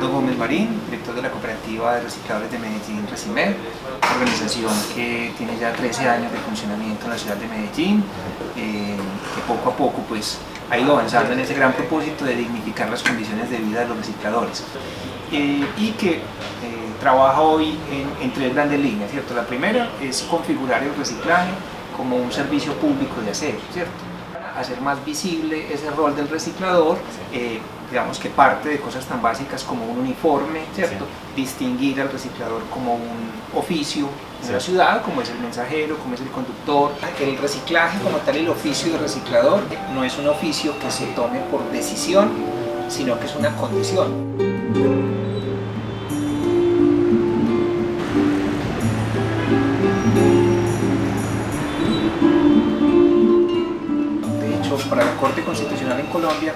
Ricardo Gómez Marín, director de la Cooperativa de Recicladores de Medellín, Recimed, organización que tiene ya 13 años de funcionamiento en la ciudad de Medellín, que poco a poco pues, ha ido avanzando en ese gran propósito de dignificar las condiciones de vida de los recicladores y que trabaja hoy en tres grandes líneas, ¿cierto? La primera es configurar el reciclaje como un servicio público de aseo, ¿cierto? Hacer más visible ese rol del reciclador, digamos que parte de cosas tan básicas como un uniforme, ¿cierto? Sí. Distinguir al reciclador como un oficio en la ciudad, como es el mensajero, como es el conductor. El reciclaje como tal, el oficio de reciclador, no es un oficio que se tome por decisión, sino que es una condición. Para la Corte Constitucional en Colombia,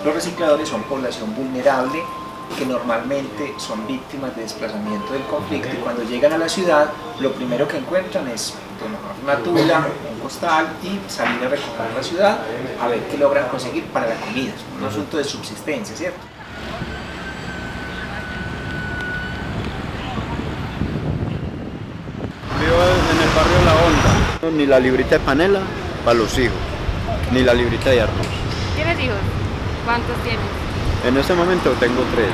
los recicladores son población vulnerable que normalmente son víctimas de desplazamiento del conflicto y cuando llegan a la ciudad lo primero que encuentran es una tula, un costal y salir a recorrer la ciudad a ver qué logran conseguir para la comida, es un asunto de subsistencia, ¿cierto? Vivo en el barrio La Honda, ni la librita de panela para los hijos, ni la librita de arroz. ¿Tienes hijos? ¿Cuántos tienes? En este momento tengo 3.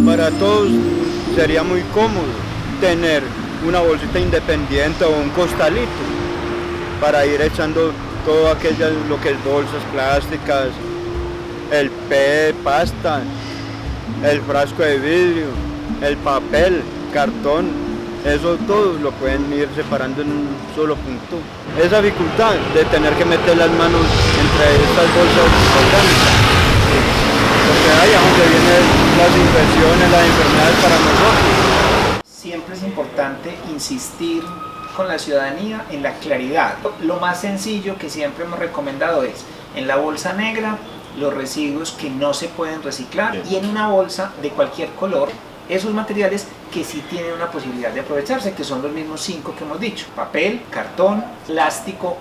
Para todos sería muy cómodo tener una bolsita independiente o un costalito para ir echando todo aquello, lo que es bolsas plásticas, el PET, pasta, el frasco de vidrio, el papel, cartón, eso todo lo pueden ir separando en un solo punto. Esa dificultad de tener que meter las manos entre estas bolsas orgánicas, porque ahí es donde vienen las infecciones, las enfermedades para nosotros. Siempre es importante insistir con la ciudadanía en la claridad. Lo más sencillo que siempre hemos recomendado es, en la bolsa negra, los residuos que no se pueden reciclar y en una bolsa de cualquier color esos materiales que sí tienen una posibilidad de aprovecharse, que son los mismos 5 que hemos dicho: papel, cartón, plástico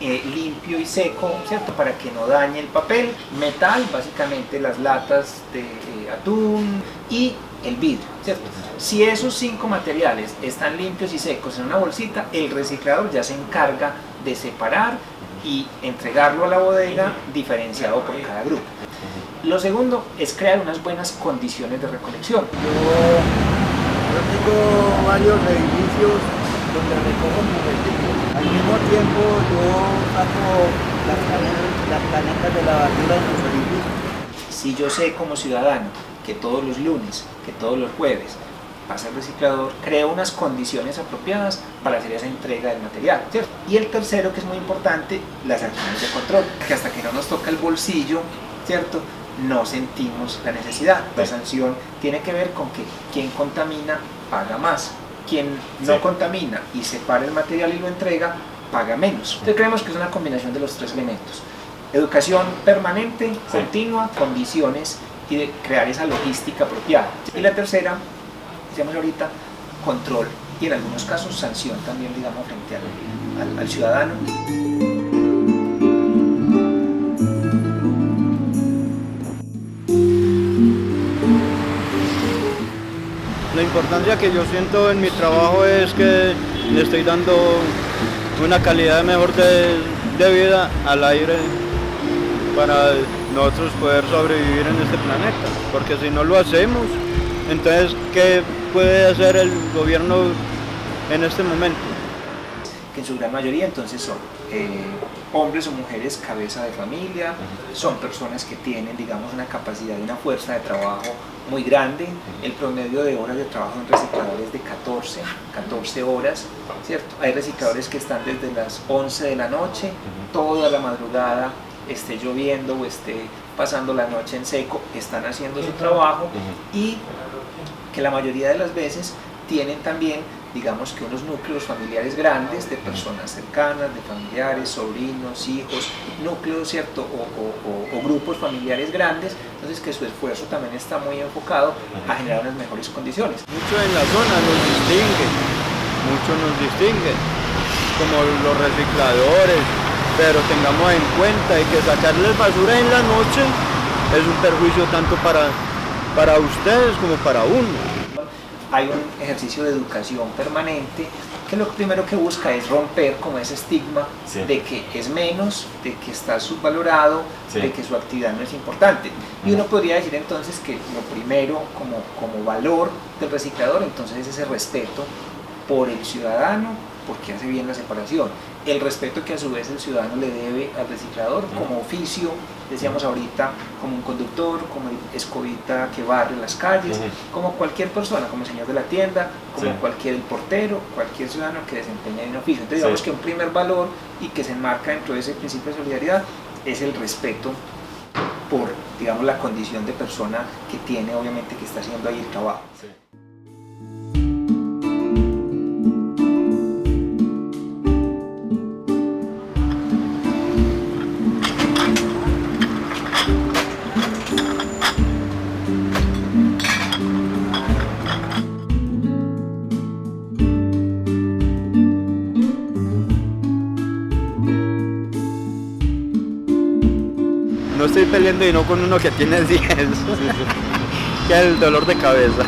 limpio y seco, ¿cierto? Para que no dañe el papel, metal, básicamente las latas de atún y el vidrio, ¿cierto? Si esos 5 materiales están limpios y secos en una bolsita, el reciclador ya se encarga de separar y entregarlo a la bodega diferenciado por cada grupo. Lo segundo es crear unas buenas condiciones de recolección. Yo tengo varios edificios donde recojo mi residuos. Al mismo tiempo yo saco las canetas de la basura en los edificios. Si yo sé como ciudadano que todos los lunes, que todos los jueves pasa el reciclador, creo unas condiciones apropiadas para hacer esa entrega del material, ¿cierto? Y el tercero, que es muy importante, las acciones de control, que hasta que no nos toca el bolsillo, ¿cierto?, no sentimos la necesidad. La sanción tiene que ver con que quien contamina paga más, quien no contamina y separa el material y lo entrega paga menos. Entonces creemos que es una combinación de los 3 elementos: educación permanente, continua, condiciones y de crear esa logística apropiada. Y la tercera, decíamos ahorita, control y en algunos casos sanción también, digamos, frente al ciudadano. La importancia que yo siento en mi trabajo es que le estoy dando una calidad mejor de vida al aire para nosotros poder sobrevivir en este planeta, porque si no lo hacemos, entonces ¿qué puede hacer el gobierno en este momento? Que en su gran mayoría entonces son hombres o mujeres cabeza de familia, son personas que tienen, digamos, una capacidad y una fuerza de trabajo muy grande. El promedio de horas de trabajo en recicladores es de 14 horas, ¿cierto? Hay recicladores que están desde las 11 de la noche, toda la madrugada, esté lloviendo o esté pasando la noche en seco, están haciendo su trabajo y que la mayoría de las veces tienen también, digamos, que unos núcleos familiares grandes de personas cercanas, de familiares, sobrinos, hijos, núcleos, ¿cierto? O grupos familiares grandes, entonces que su esfuerzo también está muy enfocado a generar unas mejores condiciones. Mucho en la zona nos distingue muchos nos distinguen, como los recicladores, pero tengamos en cuenta de que sacarles basura en la noche es un perjuicio tanto para ustedes como para uno. Hay un ejercicio de educación permanente que lo primero que busca es romper como ese estigma de que es menos, de que está subvalorado, de que su actividad no es importante. Y uno podría decir entonces que lo primero como valor del reciclador entonces es ese respeto por el ciudadano, porque hace bien la separación. El respeto que a su vez el ciudadano le debe al reciclador como oficio, decíamos ahorita, como un conductor, como el escobita que barre las calles, como cualquier persona, como el señor de la tienda, como cualquier portero, cualquier ciudadano que desempeña un oficio. Entonces digamos que un primer valor y que se enmarca dentro de ese principio de solidaridad es el respeto por, digamos, la condición de persona que tiene, obviamente, que está haciendo ahí el trabajo. No estoy peleando y no con uno que tiene 10, que es el dolor de cabeza.